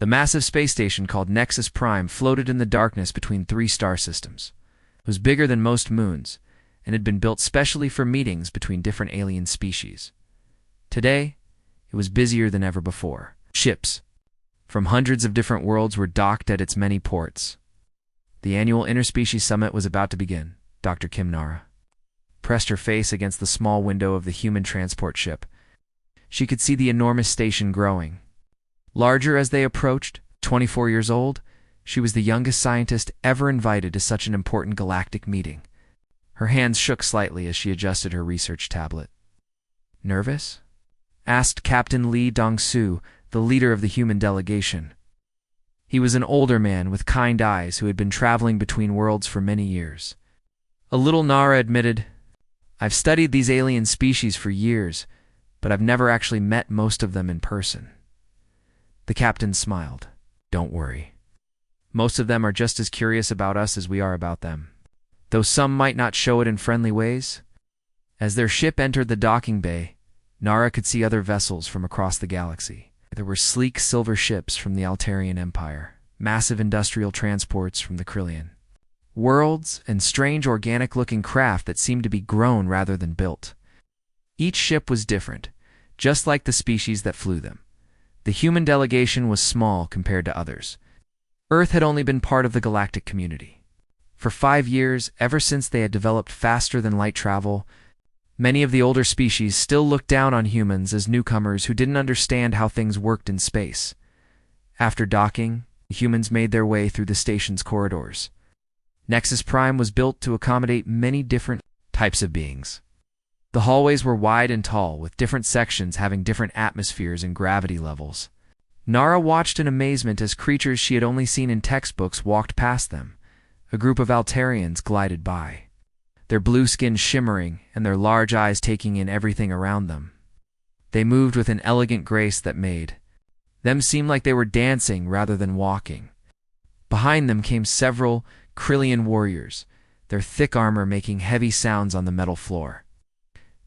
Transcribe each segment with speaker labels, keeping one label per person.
Speaker 1: The massive space station called Nexus Prime floated in the darkness between three star systems. It was bigger than most moons, and had been built specially for meetings between different alien species. Today, it was busier than ever before. Ships from hundreds of different worlds were docked at its many ports. The annual Interspecies Summit was about to begin. Dr. Kim Nara pressed her face against the small window of the human transport ship. She could see the enormous station growing. Larger as they approached, 24 years old, she was the youngest scientist ever invited to such an important galactic meeting. Her hands shook slightly as she adjusted her research tablet. "Nervous?" asked Captain Lee Dong-soo, the leader of the human delegation. He was an older man with kind eyes who had been traveling between worlds for many years. A little, Nara admitted. "I've studied these alien species for years, but I've never actually met most of them in person." The captain smiled. "Don't worry. Most of them are just as curious about us as we are about them, though some might not show it in friendly ways." As their ship entered the docking bay, Nara could see other vessels from across the galaxy. There were sleek silver ships from the Altarian Empire, massive industrial transports from the Krillian worlds, and strange organic-looking craft that seemed to be grown rather than built. Each ship was different, just like the species that flew them. The human delegation was small compared to others. Earth had only been part of the galactic community. For 5 years, ever since they had developed faster-than-light travel, many of the older species still looked down on humans as newcomers who didn't understand how things worked in space. After docking, the humans made their way through the station's corridors. Nexus Prime was built to accommodate many different types of beings. The hallways were wide and tall, with different sections having different atmospheres and gravity levels. Nara watched in amazement as creatures she had only seen in textbooks walked past them. A group of Altarians glided by, their blue skin shimmering and their large eyes taking in everything around them. They moved with an elegant grace that made them seem like they were dancing rather than walking. Behind them came several Krillian warriors, their thick armor making heavy sounds on the metal floor.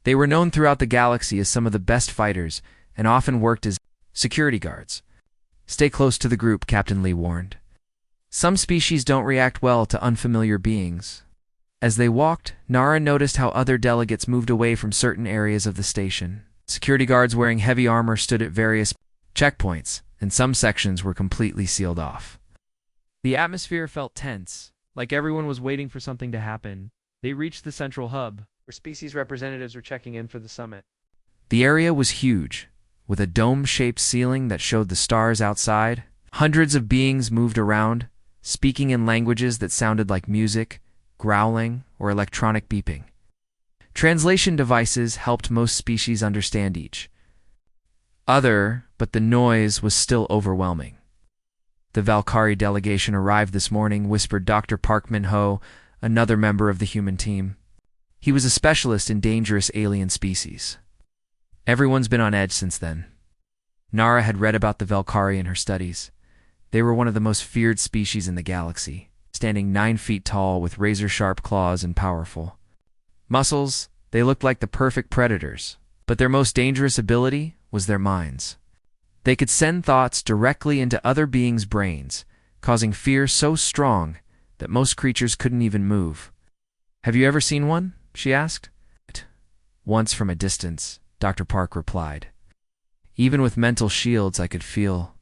Speaker 1: They were known throughout the galaxy as some of the best fighters and often worked as security guards. "Stay close to the group," Captain Lee warned. "Some species don't react well to unfamiliar beings." As they walked, Nara noticed how other delegates moved away from certain areas of the station. Security guards wearing heavy armor stood at various checkpoints, and some sections were completely sealed off. The atmosphere felt tense, like everyone was waiting for something to happen. They reached the central hub, where species representatives were checking in for the summit. The area was huge, with a dome-shaped ceiling that showed the stars outside. Hundreds of beings moved around, speaking in languages that sounded like music, growling, or electronic beeping. Translation devices helped most species understand each other, but the noise was still overwhelming. "The Valkyrie delegation arrived this morning," whispered Dr. Park Min-ho, another member of the human team. He was a specialist in dangerous alien species. Everyone's been on edge since then. Nara had read about the Valkyrie in her studies. They were one of the most feared species in the galaxy, standing 9 feet tall with razor-sharp claws and powerful muscles. They looked like the perfect predators, but their most dangerous ability was their minds. They could send thoughts directly into other beings' brains, causing fear so strong that most creatures couldn't even move. "Have you ever seen one?" she asked. "Once from a distance," Dr. Park replied. "Even with mental shields, I could feel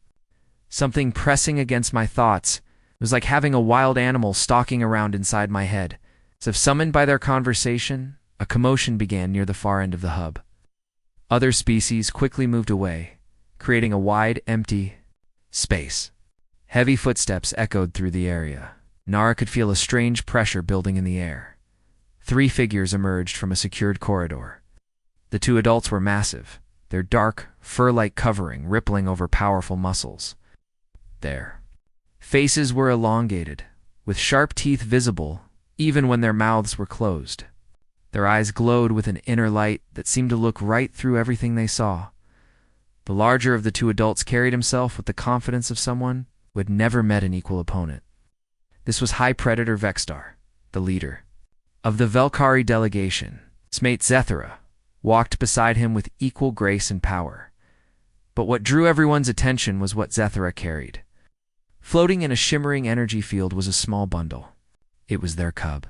Speaker 1: something pressing against my thoughts. It was like having a wild animal stalking around inside my head. As if summoned by their conversation, a commotion began near the far end of the hub. Other species quickly moved away, creating a wide, empty space. Heavy footsteps echoed through the area. Nara could feel a strange pressure building in the air. 3 figures emerged from a secured corridor. The 2 adults were massive, their dark, fur-like covering rippling over powerful muscles. Their faces were elongated, with sharp teeth visible even when their mouths were closed. Their eyes glowed with an inner light that seemed to look right through everything they saw. The larger of the 2 adults carried himself with the confidence of someone who had never met an equal opponent. This was High Predator Vextar, the leader of the Valkyrie delegation. His mate Zethara walked beside him with equal grace and power. But what drew everyone's attention was what Zethara carried. Floating in a shimmering energy field was a small bundle. It was their cub.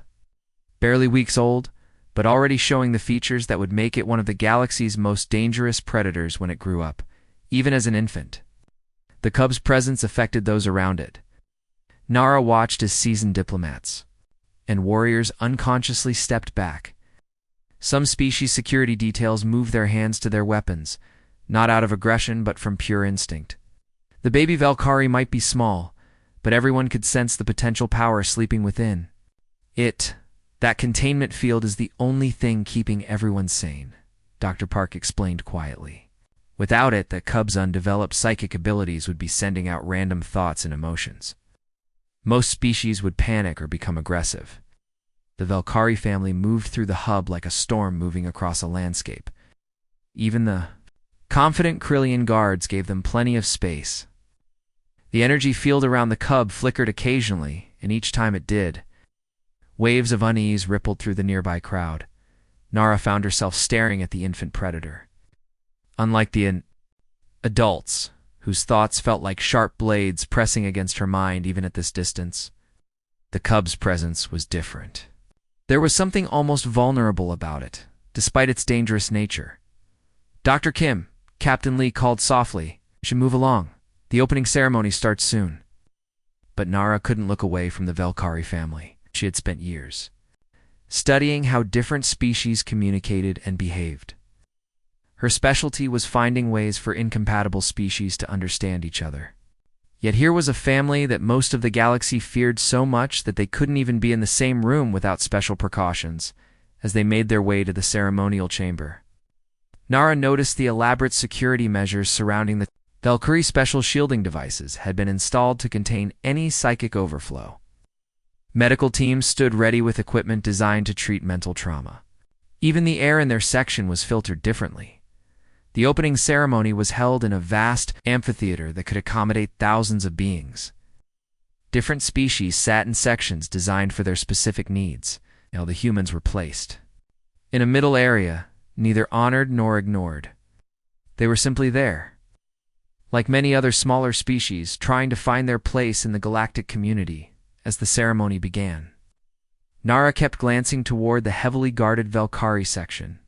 Speaker 1: Barely weeks old, but already showing the features that would make it one of the galaxy's most dangerous predators when it grew up, even as an infant. The cub's presence affected those around it. Nara watched as seasoned diplomats and warriors unconsciously stepped back. Some species security details moved their hands to their weapons, not out of aggression but from pure instinct. The baby Valkyrie might be small, but everyone could sense the potential power sleeping within. That containment field is the only thing keeping everyone sane, Dr. Park explained quietly. Without it, the cub's undeveloped psychic abilities would be sending out random thoughts and emotions. Most species would panic or become aggressive. The Valkyrie family moved through the hub like a storm moving across a landscape. Even the confident Krillian guards gave them plenty of space. The energy field around the cub flickered occasionally, and each time it did, waves of unease rippled through the nearby crowd. Nara found herself staring at the infant predator. Unlike the adults, whose thoughts felt like sharp blades pressing against her mind even at this distance, the cub's presence was different. There was something almost vulnerable about it, despite its dangerous nature. "Dr. Kim," Captain Lee called softly, "you should move along. The opening ceremony starts soon." But Nara couldn't look away from the Valkyrie family. She had spent years studying how different species communicated and behaved. Her specialty was finding ways for incompatible species to understand each other. Yet here was a family that most of the galaxy feared so much that they couldn't even be in the same room without special precautions as they made their way to the ceremonial chamber. Nara noticed the elaborate security measures surrounding the Valkyrie. Special shielding devices had been installed to contain any psychic overflow. Medical teams stood ready with equipment designed to treat mental trauma. Even the air in their section was filtered differently. The opening ceremony was held in a vast amphitheater that could accommodate thousands of beings. Different species sat in sections designed for their specific needs, while the humans were placed in a middle area, neither honored nor ignored. They were simply there, like many other smaller species, trying to find their place in the galactic community as the ceremony began. Nara kept glancing toward the heavily guarded Valkyrie section.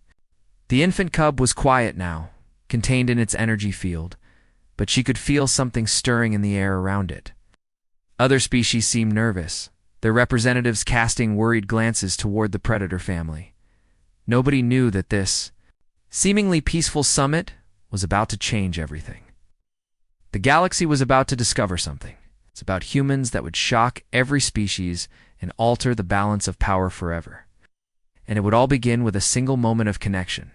Speaker 1: The infant cub was quiet now, contained in its energy field, but she could feel something stirring in the air around it. Other species seemed nervous, their representatives casting worried glances toward the predator family. Nobody knew that this seemingly peaceful summit was about to change everything. The galaxy was about to discover something. It's about humans that would shock every species and alter the balance of power forever. And it would all begin with a single moment of connection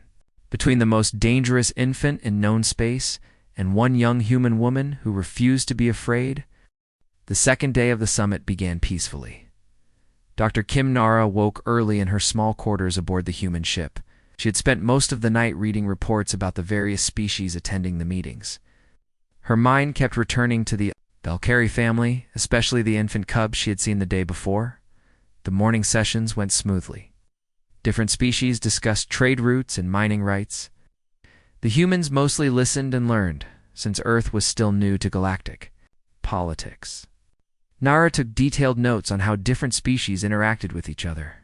Speaker 1: between the most dangerous infant in known space and one young human woman who refused to be afraid. The second day of the summit began peacefully. Dr. Kim Nara woke early in her small quarters aboard the human ship. She had spent most of the night reading reports about the various species attending the meetings. Her mind kept returning to the Valkyrie family, especially the infant cub she had seen the day before. The morning sessions went smoothly. Different species discussed trade routes and mining rights. The humans mostly listened and learned, since Earth was still new to galactic politics. Nara took detailed notes on how different species interacted with each other.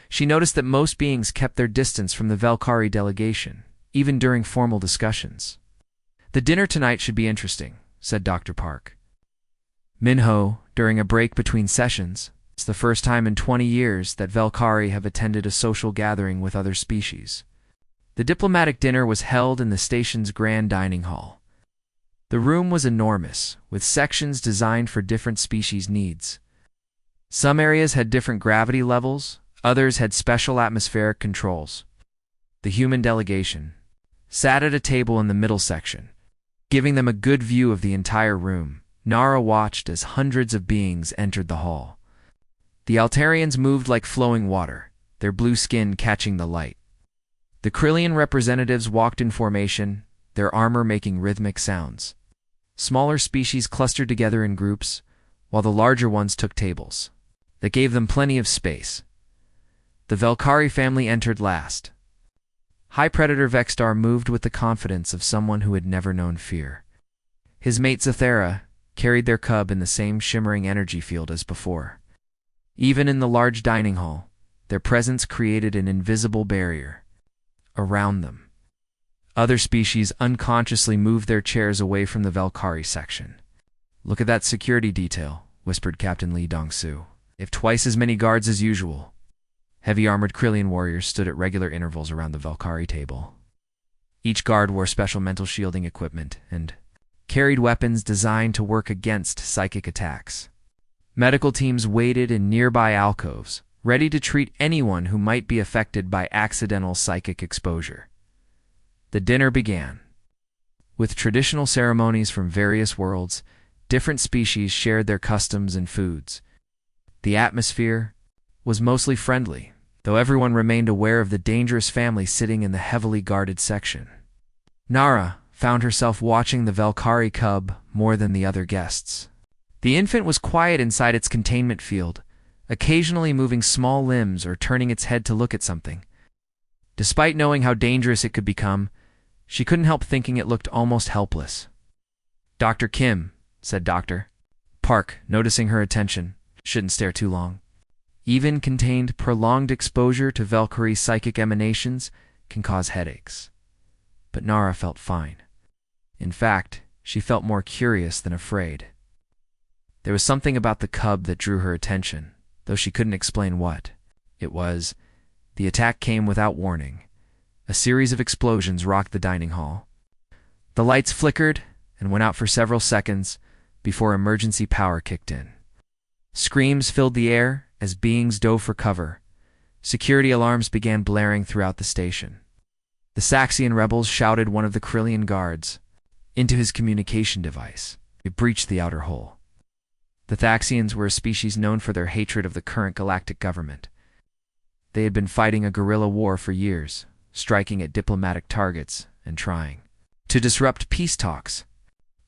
Speaker 1: She noticed that most beings kept their distance from the Valkyrie delegation, even during formal discussions. "The dinner tonight should be interesting," said Dr. Park. Minho, during a break between sessions, "It's the first time in 20 years that Valkyrie have attended a social gathering with other species." The diplomatic dinner was held in the station's grand dining hall. The room was enormous, with sections designed for different species' needs. Some areas had different gravity levels, others had special atmospheric controls. The human delegation sat at a table in the middle section, giving them a good view of the entire room. Nara watched as hundreds of beings entered the hall. The Altarians moved like flowing water, their blue skin catching the light. The Krillian representatives walked in formation, their armor making rhythmic sounds. Smaller species clustered together in groups, while the larger ones took tables that gave them plenty of space. The Valkyrie family entered last. High Predator Vexstar moved with the confidence of someone who had never known fear. His mate Zathera, carried their cub in the same shimmering energy field as before. Even in the large dining hall, their presence created an invisible barrier around them. Other species unconsciously moved their chairs away from the Valkyrie section. "Look at that security detail," whispered Captain Lee Dong-Soo. "If twice as many guards as usual." Heavy armored Krillian warriors stood at regular intervals around the Valkyrie table. Each guard wore special mental shielding equipment and carried weapons designed to work against psychic attacks. Medical teams waited in nearby alcoves, ready to treat anyone who might be affected by accidental psychic exposure. The dinner began. With traditional ceremonies from various worlds, different species shared their customs and foods. The atmosphere was mostly friendly, though everyone remained aware of the dangerous family sitting in the heavily guarded section. Nara found herself watching the Valkyrie cub more than the other guests. The infant was quiet inside its containment field, occasionally moving small limbs or turning its head to look at something. Despite knowing how dangerous it could become, she couldn't help thinking it looked almost helpless. "Dr. Kim," said Dr. Park, noticing her attention, "shouldn't stare too long. Even contained prolonged exposure to Valkyrie psychic emanations can cause headaches." But Nara felt fine. In fact, she felt more curious than afraid. There was something about the cub that drew her attention, though she couldn't explain what it was. The attack came without warning. A series of explosions rocked the dining hall. The lights flickered and went out for several seconds before emergency power kicked in. Screams filled the air as beings dove for cover. Security alarms began blaring throughout the station. The Saxian rebels shouted one of the Krillian guards into his communication device. It breached the outer hull. The Thaxians were a species known for their hatred of the current galactic government. They had been fighting a guerrilla war for years, striking at diplomatic targets and trying to disrupt peace talks.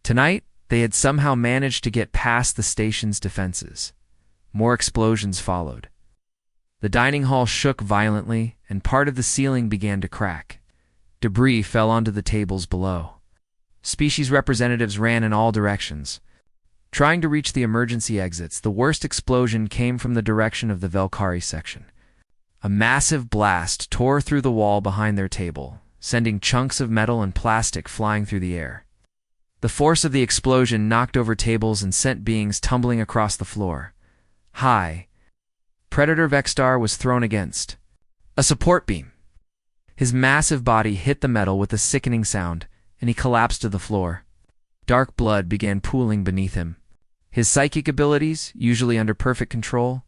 Speaker 1: Tonight, they had somehow managed to get past the station's defenses. More explosions followed. The dining hall shook violently, and part of the ceiling began to crack. Debris fell onto the tables below. Species representatives ran in all directions, trying to reach the emergency exits. The worst explosion came from the direction of the Valkyrie section. A massive blast tore through the wall behind their table, sending chunks of metal and plastic flying through the air. The force of the explosion knocked over tables and sent beings tumbling across the floor. High, Predator Vexstar was thrown against a support beam. His massive body hit the metal with a sickening sound, and he collapsed to the floor. Dark blood began pooling beneath him. His psychic abilities, usually under perfect control,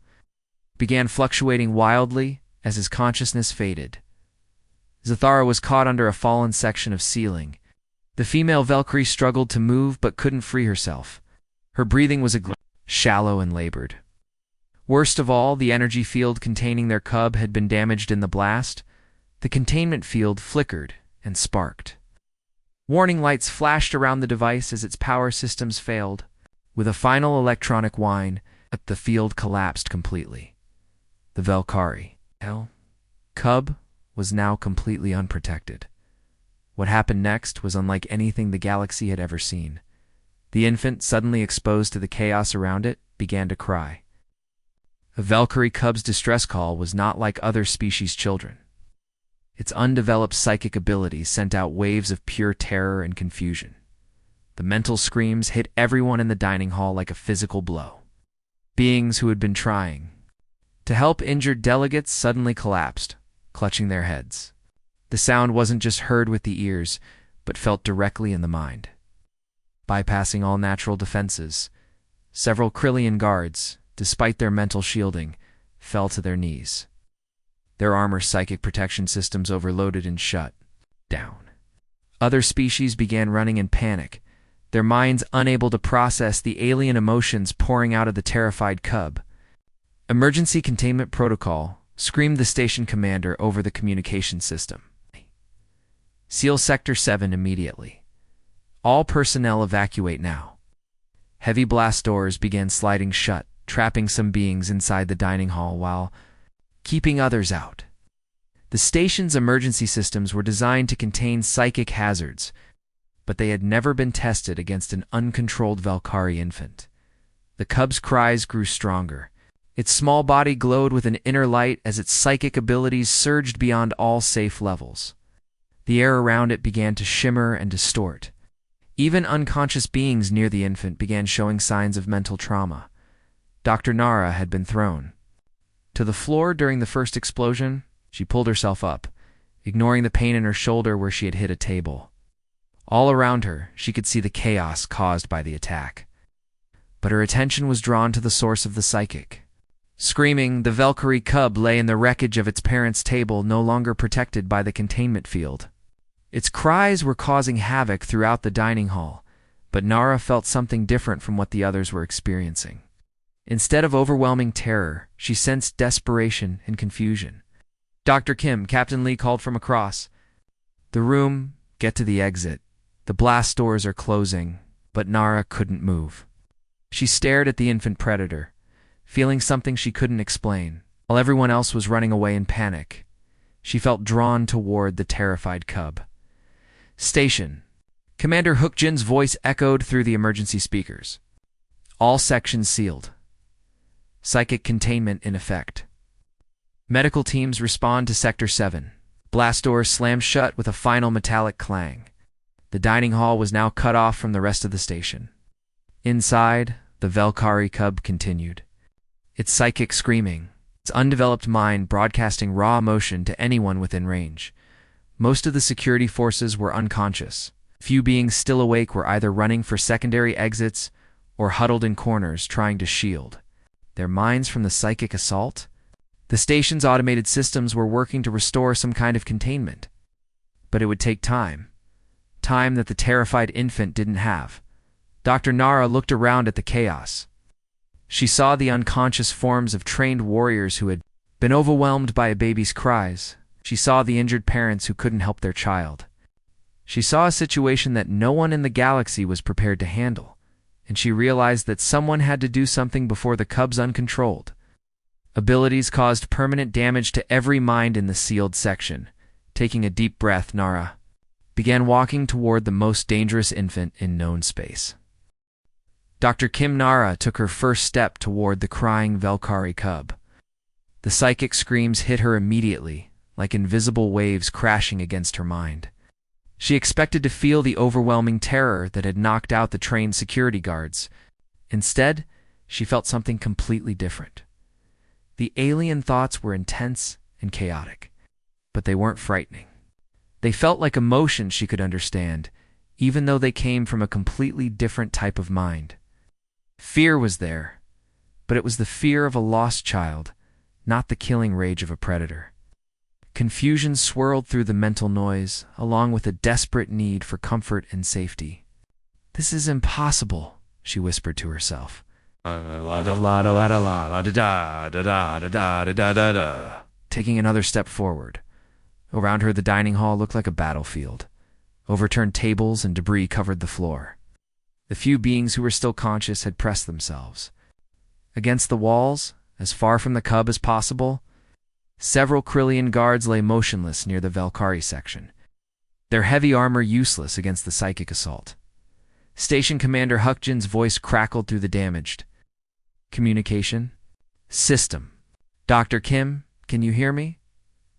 Speaker 1: began fluctuating wildly as his consciousness faded. Zathara was caught under a fallen section of ceiling. The female Valkyrie struggled to move but couldn't free herself. Her breathing was shallow and labored. Worst of all, the energy field containing their cub had been damaged in the blast. The containment field flickered and sparked. Warning lights flashed around the device as its power systems failed. With a final electronic whine, the field collapsed completely. The Valkyrie cub was now completely unprotected. What happened next was unlike anything the galaxy had ever seen. The infant, suddenly exposed to the chaos around it, began to cry. A Valkyrie cub's distress call was not like other species' children. Its undeveloped psychic abilities sent out waves of pure terror and confusion. The mental screams hit everyone in the dining hall like a physical blow. Beings who had been trying to help injured delegates suddenly collapsed, clutching their heads. The sound wasn't just heard with the ears, but felt directly in the mind. Bypassing all natural defenses, several Krillian guards, despite their mental shielding, fell to their knees. Their armor's psychic protection systems overloaded and shut down. Other species began running in panic, their minds unable to process the alien emotions pouring out of the terrified cub. "Emergency containment protocol," screamed the station commander over the communication system. "Seal Sector 7 immediately. All personnel evacuate now." Heavy blast doors began sliding shut, trapping some beings inside the dining hall while keeping others out. The station's emergency systems were designed to contain psychic hazards. but they had never been tested against an uncontrolled Valkyrie infant. The cub's cries grew stronger. Its small body glowed with an inner light as its psychic abilities surged beyond all safe levels. The air around it began to shimmer and distort. Even unconscious beings near the infant began showing signs of mental trauma. Dr. Nara had been thrown to the floor during the first explosion. She pulled herself up, ignoring the pain in her shoulder where she had hit a table. All around her, she could see the chaos caused by the attack. But her attention was drawn to the source of the psychic. Screaming, the Valkyrie cub lay in the wreckage of its parents' table, no longer protected by the containment field. Its cries were causing havoc throughout the dining hall, but Nara felt something different from what the others were experiencing. Instead of overwhelming terror, she sensed desperation and confusion. "Dr. Kim," Captain Lee called from across the room. "Get to the exit. The blast doors are closing." But Nara couldn't move. She stared at the infant predator, feeling something she couldn't explain. While everyone else was running away in panic, she felt drawn toward the terrified cub. "Station." Commander Hookjin's voice echoed through the emergency speakers. "All sections sealed. Psychic containment in effect. Medical teams respond to Sector 7. Blast doors slammed shut with a final metallic clang. The dining hall was now cut off from the rest of the station. Inside, the Valkyrie cub continued, its psychic screaming, its undeveloped mind broadcasting raw emotion to anyone within range. Most of the security forces were unconscious. Few beings still awake were either running for secondary exits or huddled in corners trying to shield their minds from the psychic assault. The station's automated systems were working to restore some kind of containment. But it would take time. Time that the terrified infant didn't have. Dr. Nara looked around at the chaos. She saw the unconscious forms of trained warriors who had been overwhelmed by a baby's cries. She saw the injured parents who couldn't help their child. She saw a situation that no one in the galaxy was prepared to handle, and she realized that someone had to do something before the cub's uncontrolled abilities caused permanent damage to every mind in the sealed section. Taking a deep breath, Nara began walking toward the most dangerous infant in known space. Dr. Kim Nara took her first step toward the crying Valkyrie cub. The psychic screams hit her immediately, like invisible waves crashing against her mind. She expected to feel the overwhelming terror that had knocked out the trained security guards. Instead, she felt something completely different. The alien thoughts were intense and chaotic, but they weren't frightening. They felt like emotions she could understand, even though they came from a completely different type of mind. Fear was there, but it was the fear of a lost child, not the killing rage of a predator. Confusion swirled through the mental noise, along with a desperate need for comfort and safety. "This is impossible," she whispered to herself. Taking another step forward. Around her, the dining hall looked like a battlefield. Overturned tables and debris covered the floor. The few beings who were still conscious had pressed themselves against the walls, as far from the cub as possible. Several Krillian guards lay motionless near the Valkyrie section, their heavy armor useless against the psychic assault. Station Commander Hukjin's voice crackled through the damaged communication system. "Dr. Kim, can you hear me?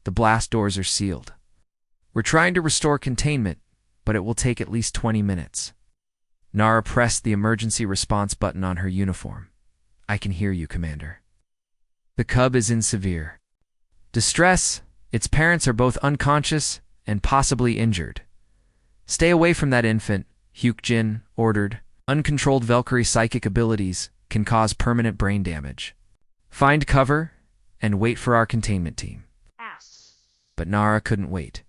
Speaker 1: The blast doors are sealed. We're trying to restore containment, but it will take at least 20 minutes. Nara pressed the emergency response button on her uniform. "I can hear you, Commander. The cub is in severe distress. Its parents are both unconscious and possibly injured. Stay away from that infant," Hukjin ordered. "Uncontrolled Valkyrie psychic abilities can cause permanent brain damage. Find cover and wait for our containment team." But Nara couldn't wait.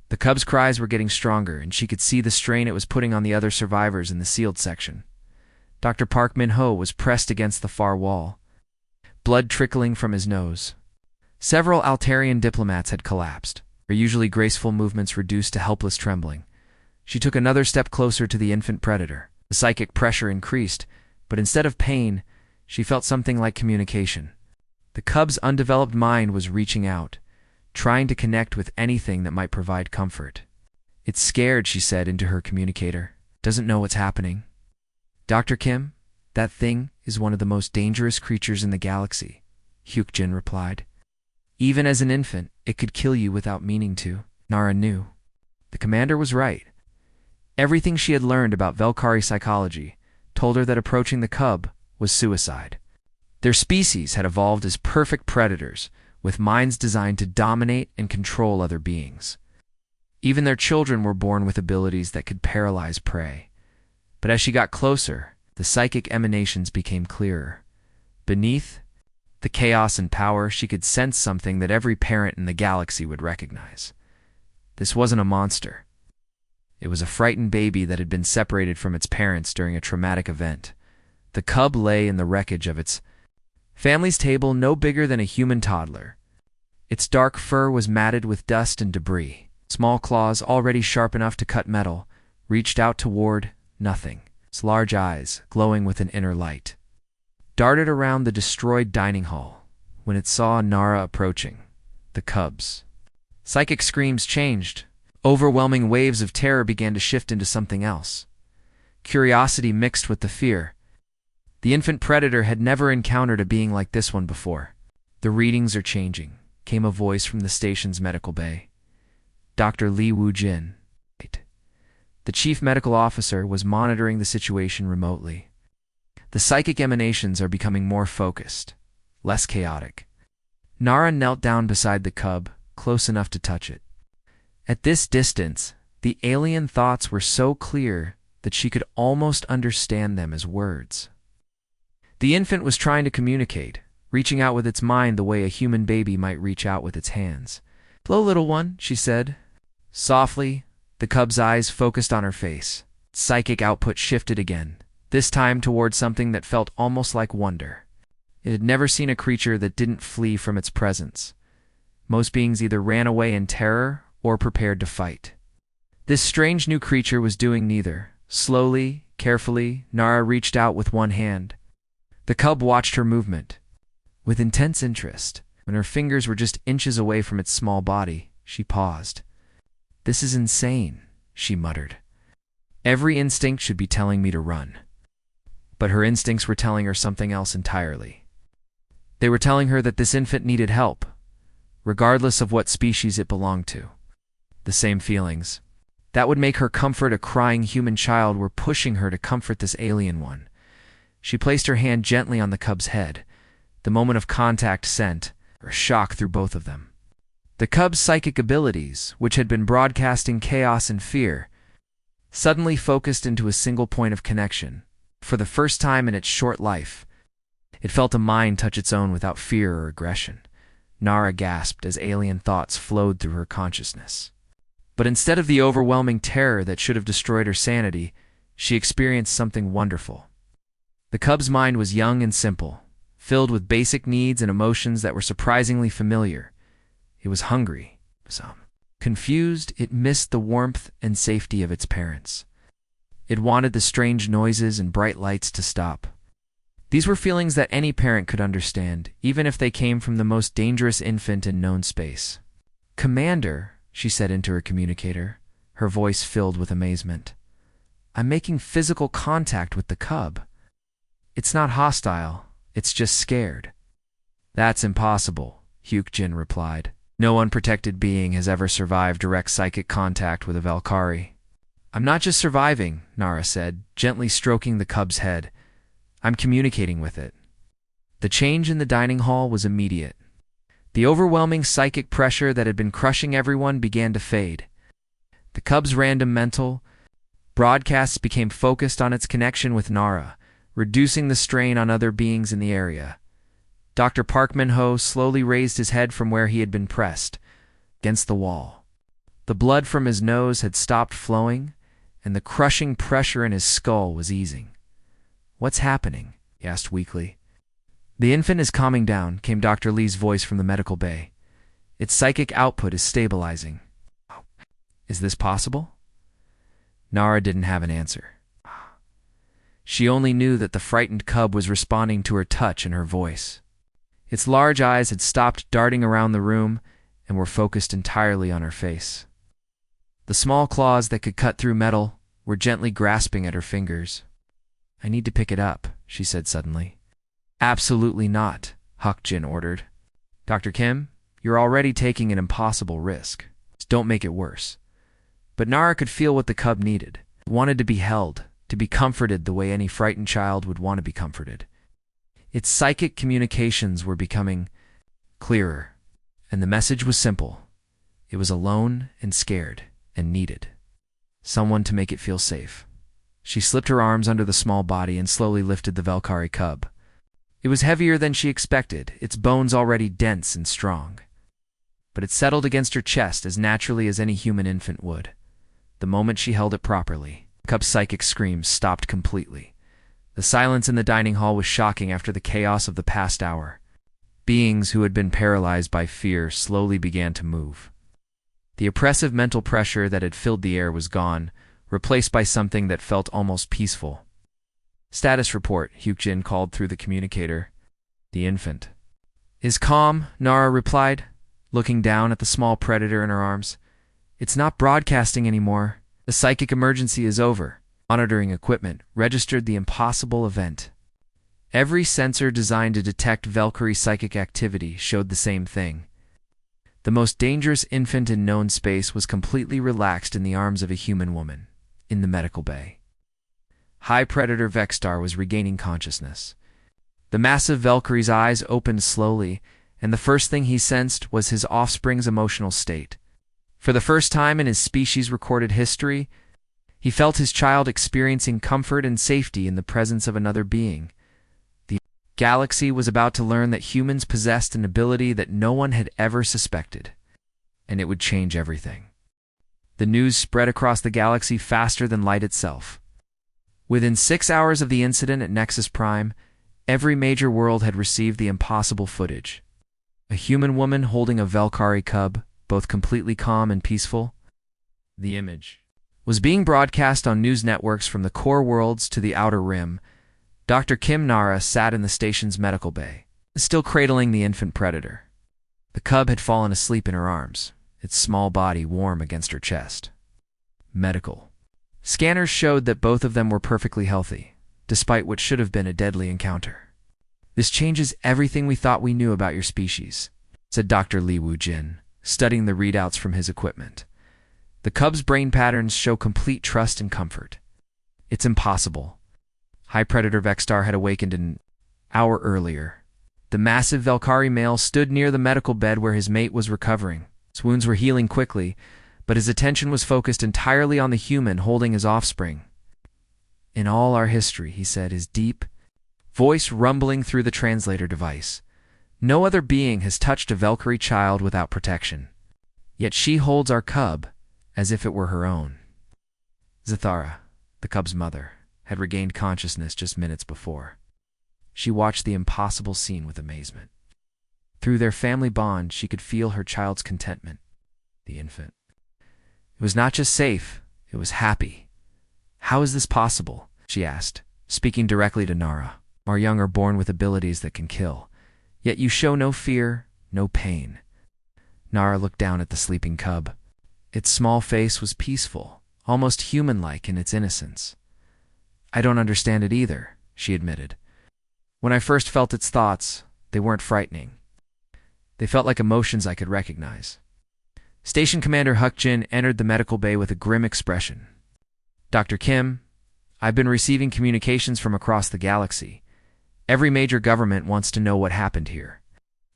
Speaker 1: The cub's cries were getting stronger, and she could see the strain it was putting on the other survivors in the sealed section. Dr. Park Min-ho was pressed against the far wall, blood trickling from his nose. Several Altarian diplomats had collapsed, her usually graceful movements reduced to helpless trembling. She took another step closer to the infant predator. The psychic pressure increased, but instead of pain, she felt something like communication. The cub's undeveloped mind was reaching out, trying to connect with anything that might provide comfort. It's scared, she said into her communicator. Doesn't know what's happening. Dr. Kim, that thing is one of the most dangerous creatures in the galaxy, Hyuk-jin replied. Even as an infant, it could kill you without meaning to. Nara knew. The commander was right. Everything she had learned about Velkari psychology told her that approaching the cub was suicide. Their species had evolved as perfect predators, with minds designed to dominate and control other beings. Even their children were born with abilities that could paralyze prey. But as she got closer, the psychic emanations became clearer. Beneath the chaos and power, she could sense something that every parent in the galaxy would recognize. This wasn't a monster. It was a frightened baby that had been separated from its parents during a traumatic event. The cub lay in the wreckage of its family's table, no bigger than a human toddler. Its dark fur was matted with dust and debris. Small claws, already sharp enough to cut metal, reached out toward nothing. Its large eyes, glowing with an inner light, darted around the destroyed dining hall when it saw Nara approaching. The cub's psychic screams changed. Overwhelming waves of terror began to shift into something else. Curiosity mixed with the fear. The infant predator had never encountered a being like this one before. The readings are changing, came a voice from the station's medical bay. Dr. Lee Woo-jin, the chief medical officer, was monitoring the situation remotely. The psychic emanations are becoming more focused, less chaotic. Nara knelt down beside the cub, close enough to touch it. At this distance, the alien thoughts were so clear that she could almost understand them as words. The infant was trying to communicate, reaching out with its mind the way a human baby might reach out with its hands. "Hello, little one," she said. Softly, the cub's eyes focused on her face. Psychic output shifted again, this time toward something that felt almost like wonder. It had never seen a creature that didn't flee from its presence. Most beings either ran away in terror or prepared to fight. This strange new creature was doing neither. Slowly, carefully, Nara reached out with one hand. The cub watched her movement with intense interest. When her fingers were just inches away from its small body, she paused. "This is insane," she muttered. "Every instinct should be telling me to run." But her instincts were telling her something else entirely. They were telling her that this infant needed help, regardless of what species it belonged to. The same feelings that would make her comfort a crying human child were pushing her to comfort this alien one. She placed her hand gently on the cub's head. The moment of contact sent a shock through both of them. The cub's psychic abilities, which had been broadcasting chaos and fear, suddenly focused into a single point of connection. For the first time in its short life, it felt a mind touch its own without fear or aggression. Nara gasped as alien thoughts flowed through her consciousness. But instead of the overwhelming terror that should have destroyed her sanity, she experienced something wonderful. The cub's mind was young and simple, filled with basic needs and emotions that were surprisingly familiar. It was hungry, confused. It missed the warmth and safety of its parents. It wanted the strange noises and bright lights to stop. These were feelings that any parent could understand, even if they came from the most dangerous infant in known space. "Commander," she said into her communicator, her voice filled with amazement. "I'm making physical contact with the cub. It's not hostile, it's just scared." "That's impossible," Hyuk-jin replied. "No unprotected being has ever survived direct psychic contact with a Valkyrie." "I'm not just surviving," Nara said, gently stroking the cub's head. "I'm communicating with it." The change in the dining hall was immediate. The overwhelming psychic pressure that had been crushing everyone began to fade. The cub's random mental broadcasts became focused on its connection with Nara, reducing the strain on other beings in the area. Dr. Park Min-ho slowly raised his head from where he had been pressed against the wall. The blood from his nose had stopped flowing, and the crushing pressure in his skull was easing. "What's happening?" he asked weakly. "The infant is calming down," came Dr. Lee's voice from the medical bay. "Its psychic output is stabilizing." "Is this possible?" Nara didn't have an answer. She only knew that the frightened cub was responding to her touch and her voice. Its large eyes had stopped darting around the room and were focused entirely on her face. The small claws that could cut through metal were gently grasping at her fingers. "I need to pick it up," she said suddenly. "Absolutely not," Huck-Jin ordered. "Dr. Kim, you're already taking an impossible risk. Don't make it worse." But Nara could feel what the cub needed. It wanted to be held, to be comforted the way any frightened child would want to be comforted. Its psychic communications were becoming clearer, and the message was simple. It was alone and scared and needed someone to make it feel safe. She slipped her arms under the small body and slowly lifted the Velkhari cub. It was heavier than she expected, its bones already dense and strong. But it settled against her chest as naturally as any human infant would. The moment she held it properly, the cub's psychic screams stopped completely. The silence in the dining hall was shocking after the chaos of the past hour. Beings who had been paralyzed by fear slowly began to move. The oppressive mental pressure that had filled the air was gone, replaced by something that felt almost peaceful. "Status report," Huck-Jin called through the communicator. "The infant is calm," Nara replied, looking down at the small predator in her arms. "It's not broadcasting anymore. The psychic emergency is over." Monitoring equipment registered the impossible event. Every sensor designed to detect Velkhari psychic activity showed the same thing. The most dangerous infant in known space was completely relaxed in the arms of a human woman, in the medical bay. High Predator Vexstar was regaining consciousness. The massive Velkhari's eyes opened slowly, and the first thing he sensed was his offspring's emotional state. For the first time in his species' recorded history, he felt his child experiencing comfort and safety in the presence of another being. The galaxy was about to learn that humans possessed an ability that no one had ever suspected, and it would change everything. The news spread across the galaxy faster than light itself. Within 6 hours of the incident at Nexus Prime, every major world had received the impossible footage. A human woman holding a Velkhari cub, both completely calm and peaceful. The image was being broadcast on news networks from the core worlds to the outer rim. Dr. Kim Nara sat in the station's medical bay, still cradling the infant predator. The cub had fallen asleep in her arms, its small body warm against her chest. Medical scanners showed that both of them were perfectly healthy, despite what should have been a deadly encounter. "This changes everything we thought we knew about your species," said Dr. Li Wu-Jin, studying the readouts from his equipment. "The cub's brain patterns show complete trust and comfort. It's impossible." High Predator Vexstar had awakened an hour earlier. The massive Velkhari male stood near the medical bed where his mate was recovering. His wounds were healing quickly, but his attention was focused entirely on the human holding his offspring. "In all our history," he said, his deep voice rumbling through the translator device, "no other being has touched a Velkhari child without protection. Yet she holds our cub as if it were her own." Zathara, the cub's mother, had regained consciousness just minutes before. She watched the impossible scene with amazement. Through their family bond, she could feel her child's contentment. The infant. It was not just safe, it was happy. "How is this possible?" she asked, speaking directly to Nara. "Our young are born with abilities that can kill, yet you show no fear, no pain." Nara looked down at the sleeping cub. Its small face was peaceful, almost human-like in its innocence. "I don't understand it either," she admitted. "When I first felt its thoughts, they weren't frightening. They felt like emotions I could recognize." Station Commander Huck-Jin entered the medical bay with a grim expression. "Dr. Kim, I've been receiving communications from across the galaxy. Every major government wants to know what happened here.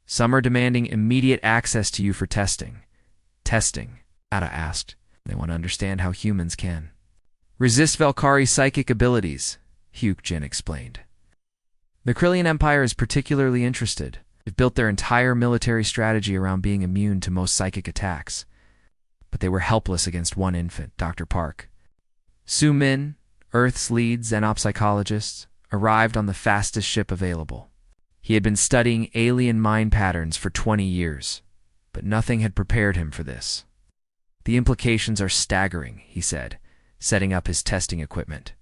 Speaker 1: Some are demanding immediate access to you for testing." "Testing?" Ada asked. "They want to understand how humans can resist Velkhari psychic abilities," Huck-Jin explained. "The Krillian Empire is particularly interested. They've built their entire military strategy around being immune to most psychic attacks. But they were helpless against one infant, Dr. Park." Su Min, Earth's lead xenopsychologist, arrived on the fastest ship available. He had been studying alien mind patterns for 20 years, but nothing had prepared him for this. "The implications are staggering," he said, setting up his testing equipment.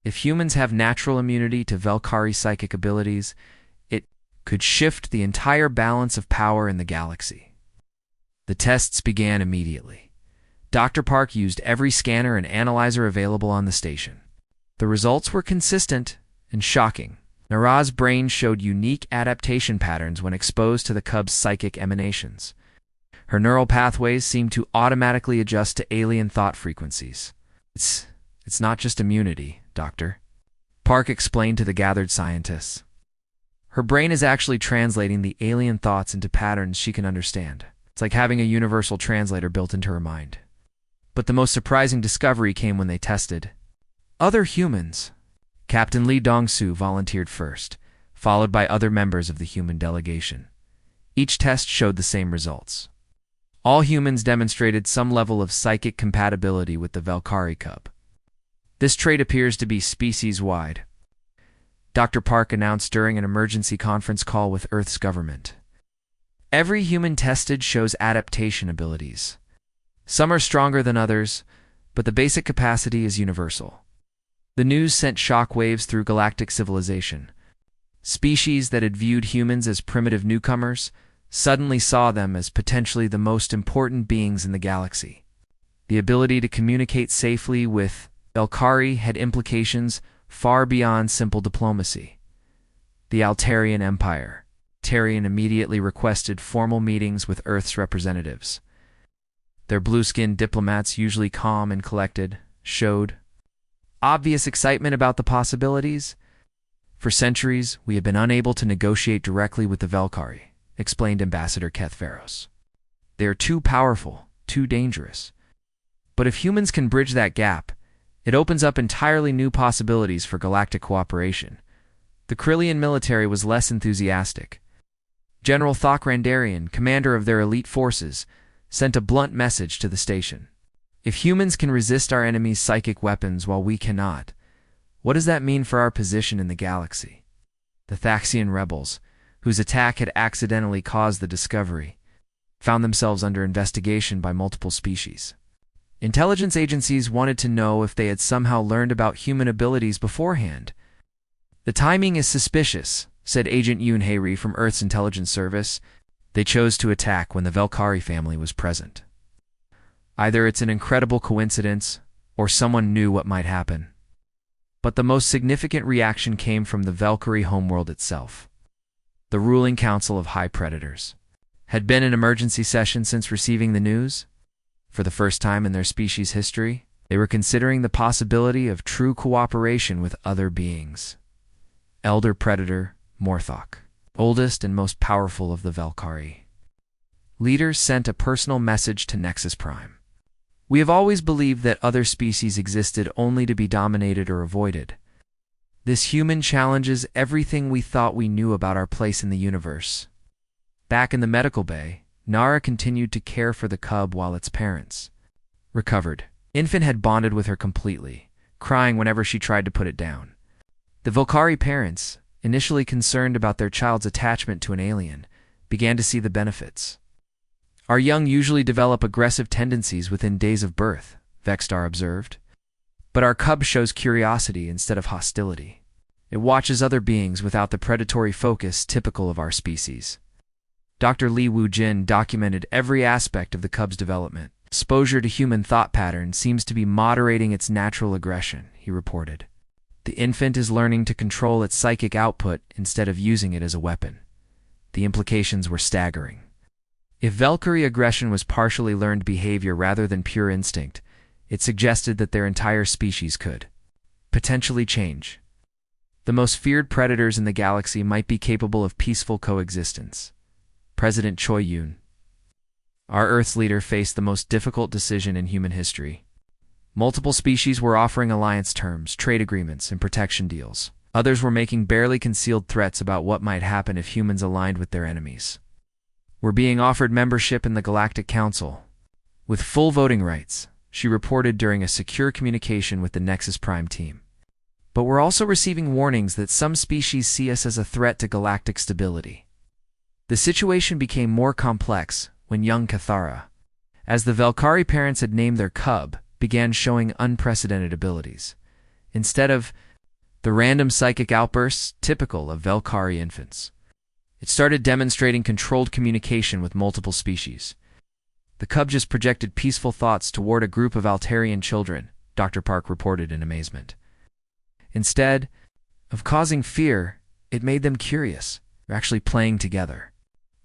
Speaker 1: "If humans have natural immunity to Velkhari psychic abilities, it could shift the entire balance of power in the galaxy." The tests began immediately. Dr. Park used every scanner and analyzer available on the station. The results were consistent and shocking. Nara's brain showed unique adaptation patterns when exposed to the cub's psychic emanations. Her neural pathways seemed to automatically adjust to alien thought frequencies. It's not just immunity, Doctor, Park explained to the gathered scientists. Her brain is actually translating the alien thoughts into patterns she can understand. It's like having a universal translator built into her mind. But the most surprising discovery came when they tested other humans. Captain Lee Dong-soo volunteered first, followed by other members of the human delegation. Each test showed the same results. All humans demonstrated some level of psychic compatibility with the Valkyrie cub. This trait appears to be species-wide, Dr. Park announced during an emergency conference call with Earth's government. Every human tested shows adaptation abilities. Some are stronger than others, but the basic capacity is universal. The news sent shockwaves through galactic civilization. Species that had viewed humans as primitive newcomers suddenly saw them as potentially the most important beings in the galaxy. The ability to communicate safely with Valkyrie had implications far beyond simple diplomacy. The Altarian Empire. Altarian immediately requested formal meetings with Earth's representatives. Their blue-skinned diplomats, usually calm and collected, showed obvious excitement about the possibilities. For centuries, we have been unable to negotiate directly with the Valkyrie, explained Ambassador Keth Faros. They are too powerful, too dangerous. But if humans can bridge that gap, it opens up entirely new possibilities for galactic cooperation. The Krillian military was less enthusiastic. General Thok-Randarian, commander of their elite forces, sent a blunt message to the station. If humans can resist our enemy's psychic weapons while we cannot, what does that mean for our position in the galaxy? The Thaxian rebels, whose attack had accidentally caused the discovery, found themselves under investigation by multiple species. Intelligence agencies wanted to know if they had somehow learned about human abilities beforehand. The timing is suspicious, said Agent Yoon Hae-ri from Earth's Intelligence Service. They chose to attack when the Valkyrie family was present. Either it's an incredible coincidence, or someone knew what might happen. But the most significant reaction came from the Valkyrie homeworld itself. The ruling council of high predators had been in emergency session since receiving the news. For the first time in their species' history, they were considering the possibility of true cooperation with other beings. Elder Predator Morthok, oldest and most powerful of the Valkyrie. Leaders sent a personal message to Nexus Prime. We have always believed that other species existed only to be dominated or avoided. This human challenges everything we thought we knew about our place in the universe. Back in the medical bay, Nara continued to care for the cub while its parents recovered. Infant had bonded with her completely, crying whenever she tried to put it down. The Valkyrie parents, initially concerned about their child's attachment to an alien, began to see the benefits. Our young usually develop aggressive tendencies within days of birth, Vexstar observed. But our cub shows curiosity instead of hostility. It watches other beings without the predatory focus typical of our species. Dr. Lee Woo-jin documented every aspect of the cub's development. Exposure to human thought patterns seems to be moderating its natural aggression, he reported. The infant is learning to control its psychic output instead of using it as a weapon. The implications were staggering. If Valkyrie aggression was partially learned behavior rather than pure instinct, it suggested that their entire species could potentially change. The most feared predators in the galaxy might be capable of peaceful coexistence. President Choi Yoon, our Earth's leader, faced the most difficult decision in human history. Multiple species were offering alliance terms, trade agreements, and protection deals. Others were making barely concealed threats about what might happen if humans aligned with their enemies. We're being offered membership in the Galactic Council, with full voting rights, she reported during a secure communication with the Nexus Prime team. But we're also receiving warnings that some species see us as a threat to galactic stability. The situation became more complex when young Cathara, as the Valkyrie parents had named their cub, began showing unprecedented abilities. Instead of the random psychic outbursts typical of Valkyrie infants, it started demonstrating controlled communication with multiple species. The cub just projected peaceful thoughts toward a group of Altarian children, Dr. Park reported in amazement. Instead of causing fear, it made them curious. They're actually playing together.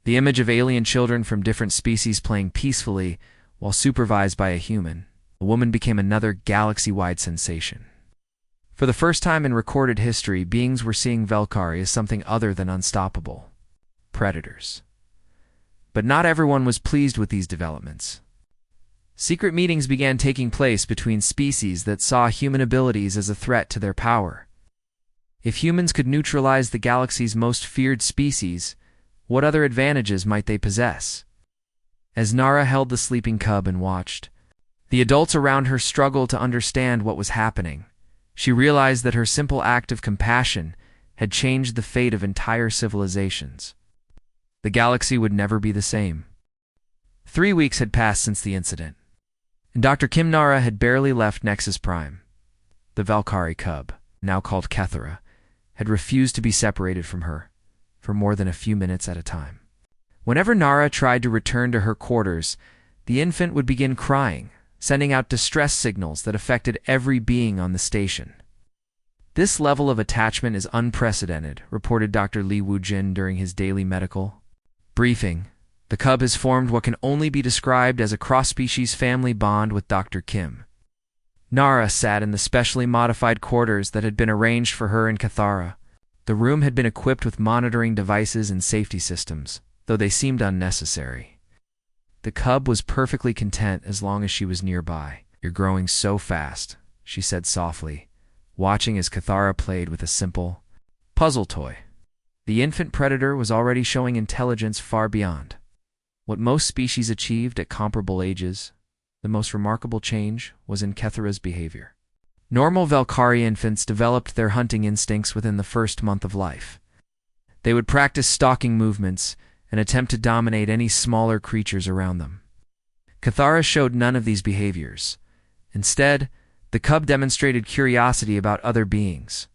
Speaker 1: The image of alien children from different species playing peacefully while supervised by a human, a woman became another galaxy-wide sensation. For the first time in recorded history, beings were seeing Velkari as something other than unstoppable predators. But not everyone was pleased with these developments. Secret meetings began taking place between species that saw human abilities as a threat to their power. If humans could neutralize the galaxy's most feared species, what other advantages might they possess? As Nara held the sleeping cub and watched, the adults around her struggled to understand what was happening. She realized that her simple act of compassion had changed the fate of entire civilizations. The galaxy would never be the same. 3 weeks had passed since the incident, and Dr. Kim Nara had barely left Nexus Prime. The Velkari cub, now called Kethera, had refused to be separated from her for more than a few minutes at a time. Whenever Nara tried to return to her quarters, the infant would begin crying, sending out distress signals that affected every being on the station. This level of attachment is unprecedented, reported Dr. Li Wujin during his daily medical briefing. The cub has formed what can only be described as a cross-species family bond with Dr. Kim. Nara sat in the specially modified quarters that had been arranged for her and Kethara. The room had been equipped with monitoring devices and safety systems, though they seemed unnecessary. The cub was perfectly content as long as she was nearby. "You're growing so fast," she said softly, watching as Kethara played with a simple puzzle toy. The infant predator was already showing intelligence far beyond what most species achieved at comparable ages. The most remarkable change was in Kethera's behavior. Normal Velkari infants developed their hunting instincts within the first month of life. They would practice stalking movements and attempt to dominate any smaller creatures around them. Kethara showed none of these behaviors. Instead, the cub demonstrated curiosity about other beings.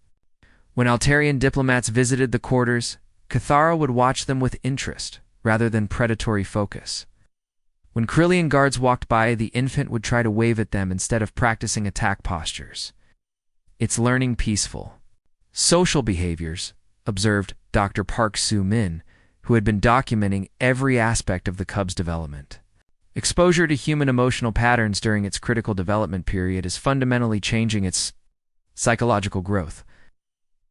Speaker 1: When Altarian diplomats visited the quarters, Kethara would watch them with interest rather than predatory focus. When Krillian guards walked by, the infant would try to wave at them instead of practicing attack postures. "It's learning peaceful social behaviors," observed Dr. Park Soo-min, who had been documenting every aspect of the cub's development. "Exposure to human emotional patterns during its critical development period is fundamentally changing its psychological growth."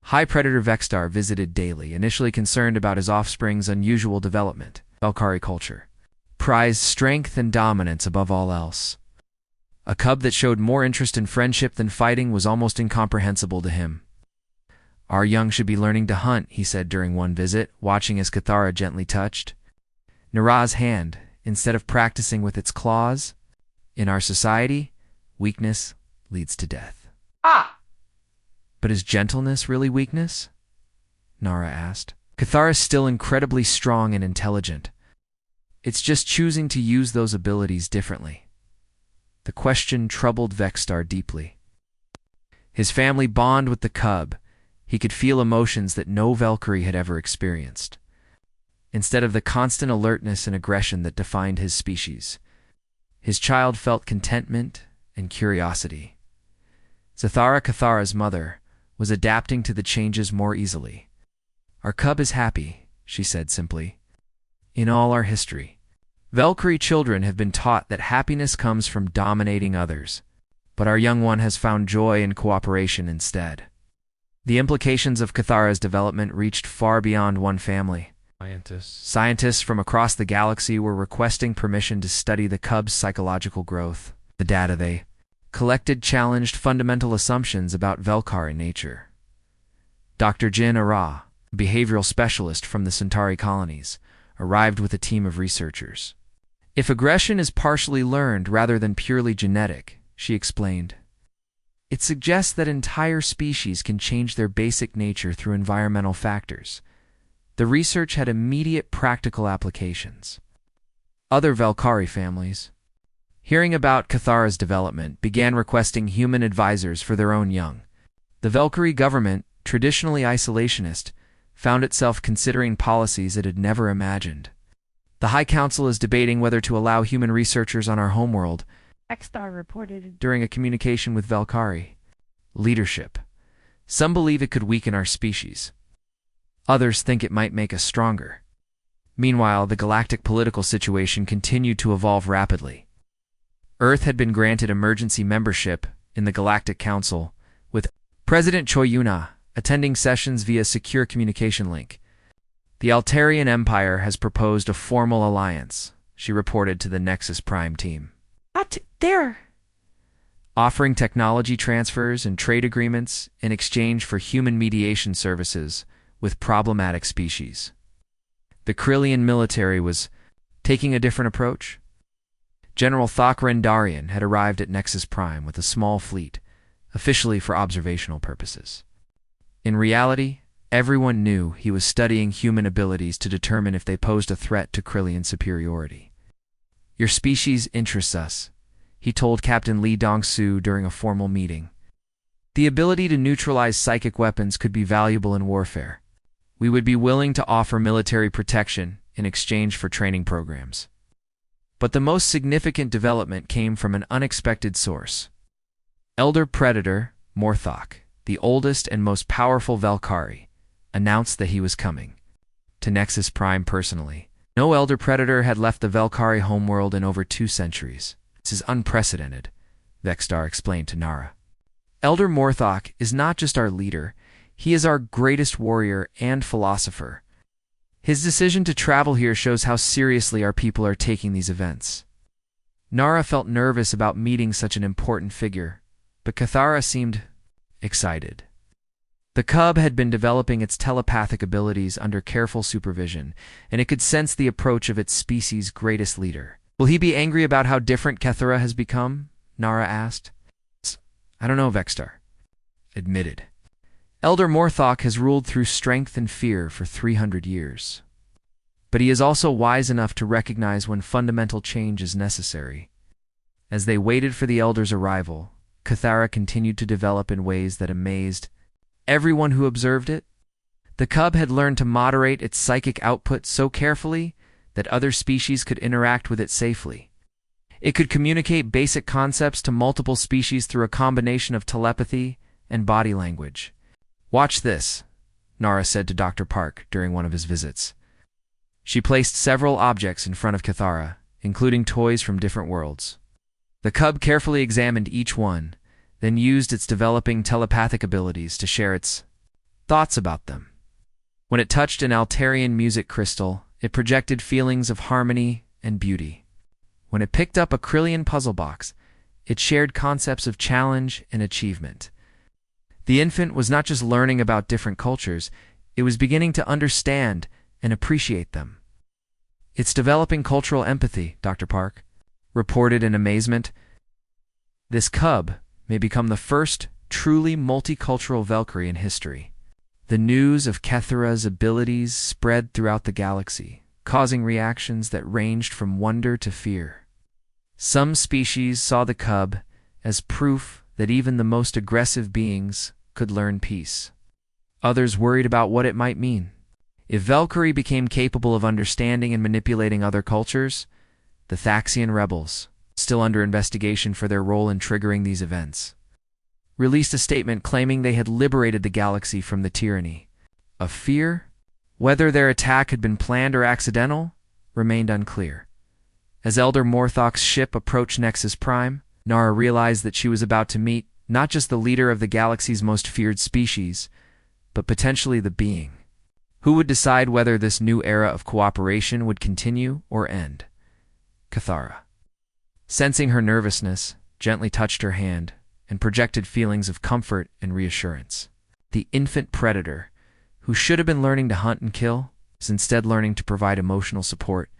Speaker 1: High Predator Vexstar visited daily, initially concerned about his offspring's unusual development. Velkari culture prized strength and dominance above all else. A cub that showed more interest in friendship than fighting was almost incomprehensible to him. "Our young should be learning to hunt," he said during one visit, watching as Kethara gently touched Nara's hand instead of practicing with its claws. "In our society, weakness leads to death." "But is gentleness really weakness?" Nara asked. "Kethara is still incredibly strong and intelligent. It's just choosing to use those abilities differently." The question troubled Vexstar deeply. His family bond with the cub, he could feel emotions that no Velkari had ever experienced. Instead of the constant alertness and aggression that defined his species, his child felt contentment and curiosity. Zathara, Kethara's mother, was adapting to the changes more easily. "Our cub is happy," she said simply. "In all our history, Velkari children have been taught that happiness comes from dominating others, but our young one has found joy in cooperation instead." The implications of Kethara's development reached far beyond one family. Scientists from across the galaxy were requesting permission to study the cub's psychological growth. The data they collected challenged fundamental assumptions about Velkari nature. Dr. Jin Ara, a behavioral specialist from the Centauri colonies, arrived with a team of researchers. "If aggression is partially learned rather than purely genetic," she explained, "it suggests that entire species can change their basic nature through environmental factors." The research had immediate practical applications. Other Velkari families, hearing about Kethara's development, began requesting human advisors for their own young. The Velkari government, traditionally isolationist, found itself considering policies it had never imagined. The High Council is debating whether to allow human researchers on our homeworld
Speaker 2: X-Star reported.
Speaker 1: during a communication with Valkyrie. Leadership. Some believe it could weaken our species. Others think it might make us stronger. Meanwhile, the galactic political situation continued to evolve rapidly. Earth had been granted emergency membership in the Galactic Council, with President Choi Yuna attending sessions via secure communication link. The Altarian Empire has proposed a formal alliance, she reported to the Nexus Prime team.
Speaker 2: There.
Speaker 1: Offering technology transfers and trade agreements in exchange for human mediation services with problematic species. The Krillian military was taking a different approach. General Thakran Darian had arrived at Nexus Prime with a small fleet, officially for observational purposes. In reality, everyone knew he was studying human abilities to determine if they posed a threat to Krillian superiority. Your species interests us, he told Captain Lee Dong-soo during a formal meeting. The ability to neutralize psychic weapons could be valuable in warfare. We would be willing to offer military protection in exchange for training programs. But the most significant development came from an unexpected source. Elder Predator, Morthok, the oldest and most powerful Valkyrie, announced that he was coming to Nexus Prime personally. No Elder Predator had left the Valkyrie homeworld in over 2 centuries. This is unprecedented, Vexstar explained to Nara. Elder Morthok is not just our leader, he is our greatest warrior and philosopher. His decision to travel here shows how seriously our people are taking these events. Nara felt nervous about meeting such an important figure, but Cathara seemed excited. The cub had been developing its telepathic abilities under careful supervision, and it could sense the approach of its species' greatest leader. Will he be angry about how different Cathara has become? Nara asked. I don't know, Vexstar admitted. Elder Morthok has ruled through strength and fear for 300 years. But he is also wise enough to recognize when fundamental change is necessary. As they waited for the Elder's arrival, Cathara continued to develop in ways that amazed everyone who observed it. The cub had learned to moderate its psychic output so carefully that other species could interact with it safely. It could communicate basic concepts to multiple species through a combination of telepathy and body language. Watch this, Nara said to Dr. Park during one of his visits. She placed several objects in front of Cathara, including toys from different worlds. The cub carefully examined each one, then used its developing telepathic abilities to share its thoughts about them. When it touched an Altarian music crystal, it projected feelings of harmony and beauty. When it picked up a Krillian puzzle box, it shared concepts of challenge and achievement. The infant was not just learning about different cultures, it was beginning to understand and appreciate them. It's developing cultural empathy, Dr. Park reported in amazement. This cub may become the first truly multicultural Valkyrie in history. The news of Cathara's abilities spread throughout the galaxy, causing reactions that ranged from wonder to fear. Some species saw the cub as proof that even the most aggressive beings could learn peace. Others worried about what it might mean. If Valkyrie became capable of understanding and manipulating other cultures, the Thaxian rebels, still under investigation for their role in triggering these events, released a statement claiming they had liberated the galaxy from the tyranny of fear. Whether their attack had been planned or accidental remained unclear. As Elder Morthok's ship approached Nexus Prime, Nara realized that she was about to meet not just the leader of the galaxy's most feared species, but potentially the being who would decide whether this new era of cooperation would continue or end. Cathara, sensing her nervousness, gently touched her hand and projected feelings of comfort and reassurance. The infant predator, who should have been learning to hunt and kill, was instead learning to provide emotional support.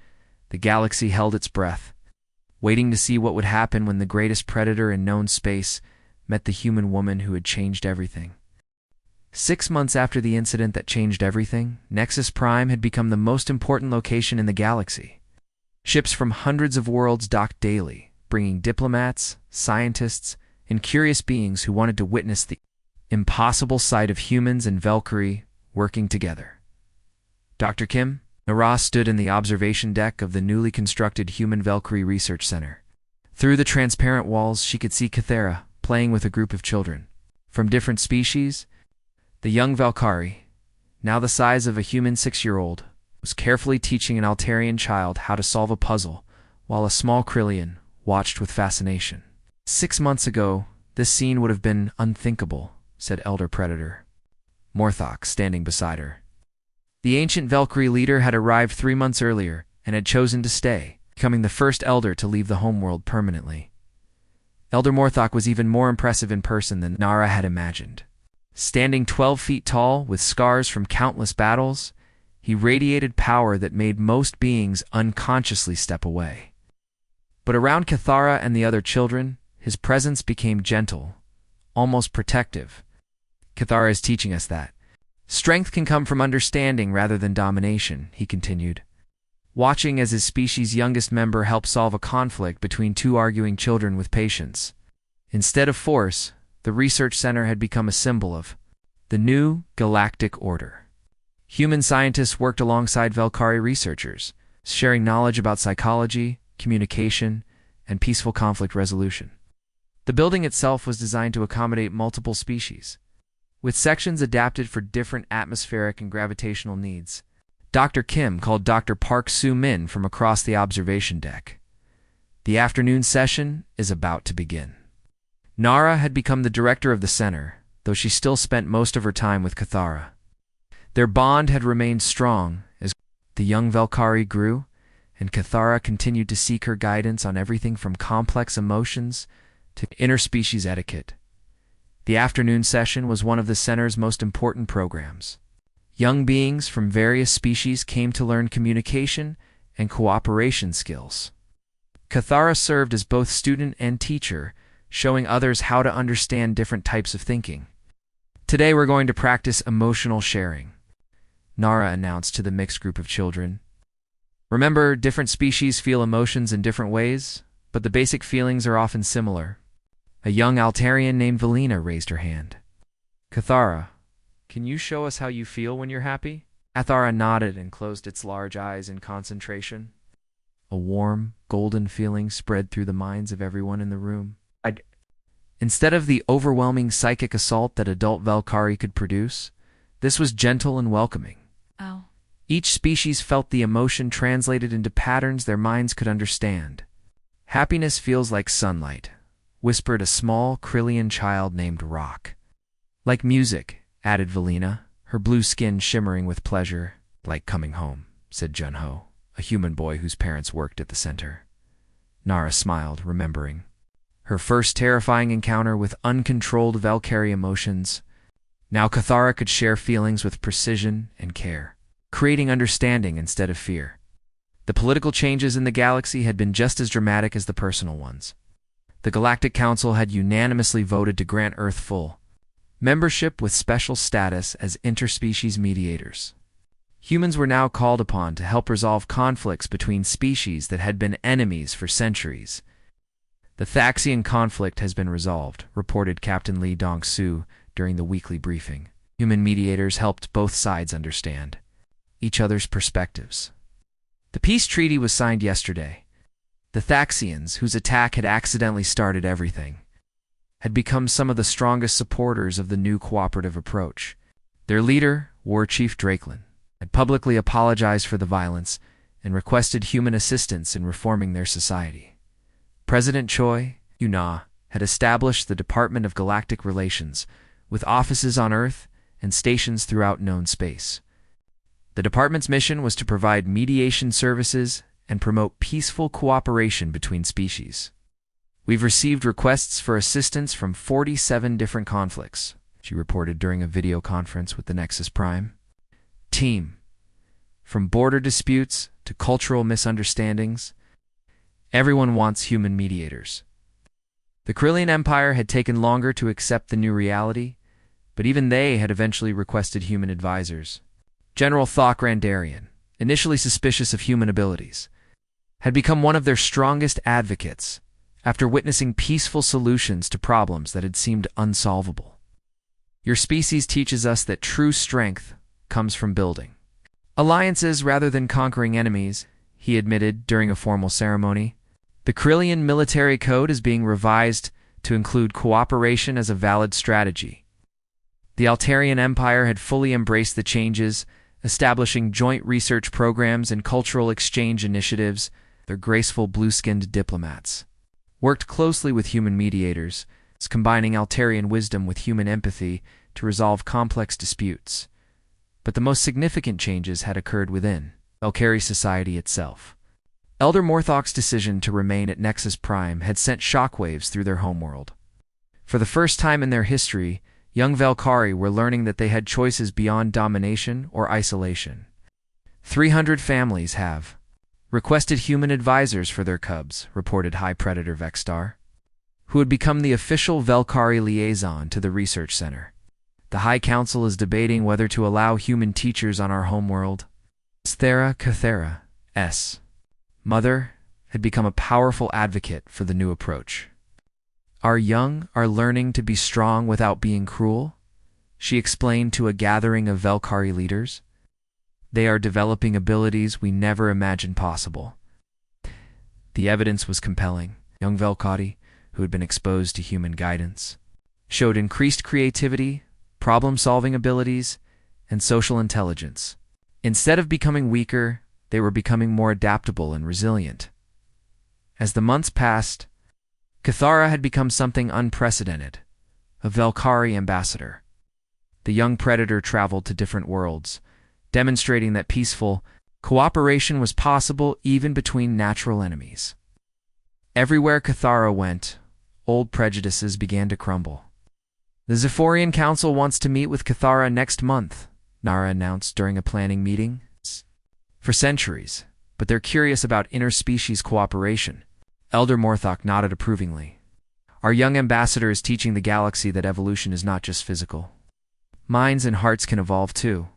Speaker 1: The galaxy held its breath, waiting to see what would happen when the greatest predator in known space met the human woman who had changed everything. 6 months after the incident that changed everything, Nexus Prime had become the most important location in the galaxy. Ships from hundreds of worlds docked daily, bringing diplomats, scientists, and curious beings who wanted to witness the impossible sight of humans and Valkyrie working together. Dr. Kim, Nara stood in the observation deck of the newly constructed Human Valkyrie Research Center. Through the transparent walls, she could see Cathera playing with a group of children. From different species, the young Valkyrie, now the size of a human 6-year-old, was carefully teaching an Altarian child how to solve a puzzle, while a small Krillian watched with fascination. 6 months ago, this scene would have been unthinkable, said Elder Predator, Morthok standing beside her. The ancient Valkyrie leader had arrived 3 months earlier and had chosen to stay, becoming the first Elder to leave the homeworld permanently. Elder Morthok was even more impressive in person than Nara had imagined. Standing 12 feet tall, with scars from countless battles, he radiated power that made most beings unconsciously step away. But around Cathara and the other children, his presence became gentle, almost protective. Cathara is teaching us that strength can come from understanding rather than domination, he continued, watching as his species' youngest member helped solve a conflict between 2 arguing children with patience. Instead of force, the research center had become a symbol of the new galactic order. Human scientists worked alongside Valkyrie researchers, sharing knowledge about psychology, communication, and peaceful conflict resolution. The building itself was designed to accommodate multiple species, with sections adapted for different atmospheric and gravitational needs. Dr. Kim called Dr. Park Soo-min from across the observation deck. The afternoon session is about to begin. Nara had become the director of the center, though she still spent most of her time with Cathara. Their bond had remained strong as the young Valkyrie grew, and Cathara continued to seek her guidance on everything from complex emotions to interspecies etiquette. The afternoon session was one of the center's most important programs. Young beings from various species came to learn communication and cooperation skills. Cathara served as both student and teacher, showing others how to understand different types of thinking. Today we're going to practice emotional sharing, Nara announced to the mixed group of children. Remember, different species feel emotions in different ways, but the basic feelings are often similar. A young Altarian named Valina raised her hand. Cathara, can you show us how you feel when you're happy? Cathara nodded and closed its large eyes in concentration. A warm, golden feeling spread through the minds of everyone in the room. Instead of the overwhelming psychic assault that adult Valkyrie could produce, this was gentle and welcoming.
Speaker 2: Oh.
Speaker 1: Each species felt the emotion translated into patterns their minds could understand. Happiness feels like sunlight, whispered a small Krillian child named Rock. Like music, added Valina, her blue skin shimmering with pleasure. Like coming home, said Junho, a human boy whose parents worked at the center. Nara smiled, remembering her first terrifying encounter with uncontrolled Valkyrie emotions. Now Cathara could share feelings with precision and care, creating understanding instead of fear. The political changes in the galaxy had been just as dramatic as the personal ones. The Galactic Council had unanimously voted to grant Earth full membership with special status as interspecies mediators. Humans were now called upon to help resolve conflicts between species that had been enemies for centuries. The Thaxian conflict has been resolved, reported Captain Lee Dong-soo during the weekly briefing. Human mediators helped both sides understand each other's perspectives. The peace treaty was signed yesterday. The Thaxians, whose attack had accidentally started everything, had become some of the strongest supporters of the new cooperative approach. Their leader, War Chief Drakelin, had publicly apologized for the violence and requested human assistance in reforming their society. President Choi Yuna had established the Department of Galactic Relations, with offices on Earth and stations throughout known space. The department's mission was to provide mediation services and promote peaceful cooperation between species. We've received requests for assistance from 47 different conflicts, she reported during a video conference with the Nexus Prime team. From border disputes to cultural misunderstandings, everyone wants human mediators. The Krillian Empire had taken longer to accept the new reality, but even they had eventually requested human advisors. General Thok Randarian, initially suspicious of human abilities, had become one of their strongest advocates after witnessing peaceful solutions to problems that had seemed unsolvable. Your species teaches us that true strength comes from building, Alliances rather than conquering enemies, he admitted during a formal ceremony. The Krillian military code is being revised to include cooperation as a valid strategy. The Altarian Empire had fully embraced the changes, establishing joint research programs and cultural exchange initiatives. Their graceful blue-skinned diplomats worked closely with human mediators, combining Altarian wisdom with human empathy to resolve complex disputes. But the most significant changes had occurred within Valkyrie society itself. Elder Morthok's decision to remain at Nexus Prime had sent shockwaves through their homeworld. For the first time in their history, young Valkyrie were learning that they had choices beyond domination or isolation. 300 families have requested human advisors for their cubs, reported High Predator Vexstar, who had become the official Valkyrie liaison to the research center. The High Council is debating whether to allow human teachers on our homeworld. Sthera Cathera's mother had become a powerful advocate for the new approach. Our young are learning to be strong without being cruel, she explained to a gathering of Valkyrie leaders. They are developing abilities we never imagined possible. The evidence was compelling. Young Valkyrie, who had been exposed to human guidance, showed increased creativity, problem-solving abilities, and social intelligence. Instead of becoming weaker, they were becoming more adaptable and resilient. As the months passed, Cathara had become something unprecedented, a Valkyrie ambassador. The young predator traveled to different worlds, demonstrating that peaceful cooperation was possible even between natural enemies. Everywhere Cathara went, old prejudices began to crumble. The Zephorian Council wants to meet with Cathara next month, Nara announced during a planning meeting. For centuries, but they're curious about interspecies cooperation. Elder Morthok nodded approvingly. Our young ambassador is teaching the galaxy that evolution is not just physical. Minds and hearts can evolve too.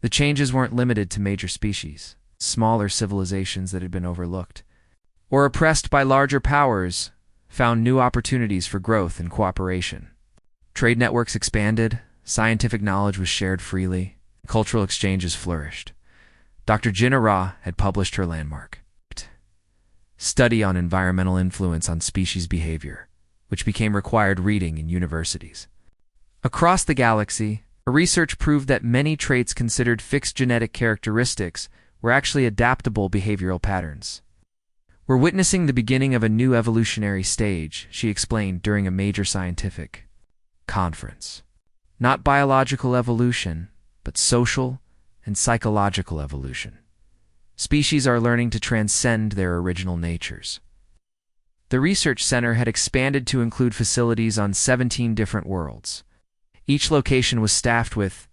Speaker 1: The changes weren't limited to major species. Smaller civilizations that had been overlooked or oppressed by larger powers found new opportunities for growth and cooperation. Trade networks expanded, scientific knowledge was shared freely, cultural exchanges flourished. Dr. Jinna Ra had published her landmark study on environmental influence on species behavior, which became required reading in universities. Across the galaxy, research proved that many traits considered fixed genetic characteristics were actually adaptable behavioral patterns. We're witnessing the beginning of a new evolutionary stage, she explained during a major scientific conference. Not biological evolution, but social and psychological evolution. Species are learning to transcend their original natures. The research center had expanded to include facilities on 17 different worlds. Each location was staffed with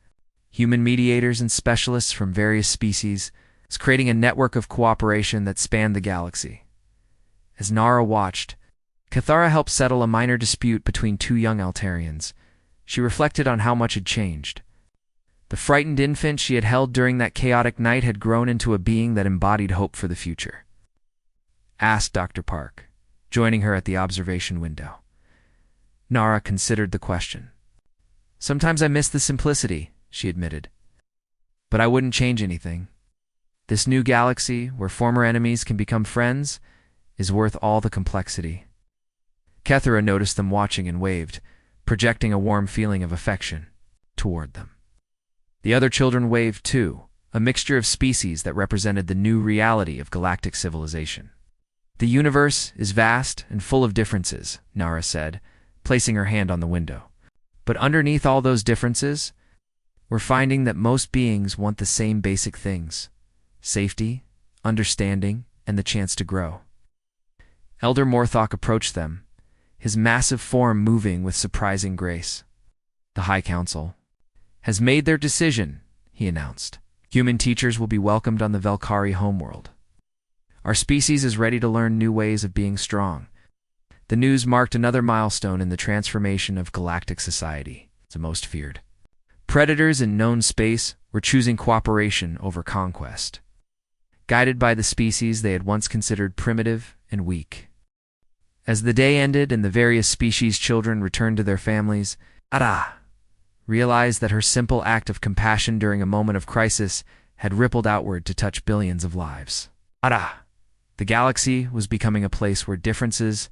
Speaker 1: human mediators and specialists from various species, creating a network of cooperation that spanned the galaxy. As Nara watched, Cathara helped settle a minor dispute between two young Altarians. She reflected on how much had changed. The frightened infant she had held during that chaotic night had grown into a being that embodied hope for the future. Asked Dr. Park, joining her at the observation window. Nara considered the question. Sometimes I miss the simplicity, she admitted. But I wouldn't change anything. This new galaxy, where former enemies can become friends, is worth all the complexity. Cathara noticed them watching and waved, projecting a warm feeling of affection toward them. The other children waved too, a mixture of species that represented the new reality of galactic civilization. The universe is vast and full of differences, Nara said, placing her hand on the window. But underneath all those differences, we're finding that most beings want the same basic things: safety, understanding, and the chance to grow. Elder Morthok approached them, his massive form moving with surprising grace. The High Council has made their decision, he announced. Human teachers will be welcomed on the Valkyrie homeworld. Our species is ready to learn new ways of being strong. The news marked another milestone in the transformation of galactic society, the most feared. Predators in known space were choosing cooperation over conquest, guided by the species they had once considered primitive and weak. As the day ended and the various species' children returned to their families, Ara realized that her simple act of compassion during a moment of crisis had rippled outward to touch billions of lives. Ada! The galaxy was becoming a place where differences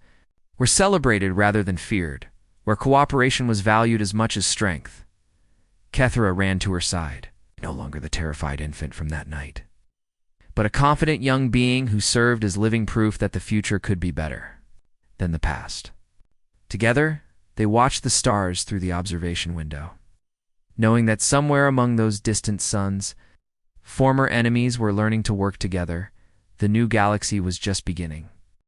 Speaker 1: were celebrated rather than feared, where cooperation was valued as much as strength. Kethra ran to her side, no longer the terrified infant from that night, but a confident young being who served as living proof that the future could be better than the past. Together, they watched the stars through the observation window, knowing that somewhere among those distant suns, former enemies were learning to work together. The new galaxy was just beginning.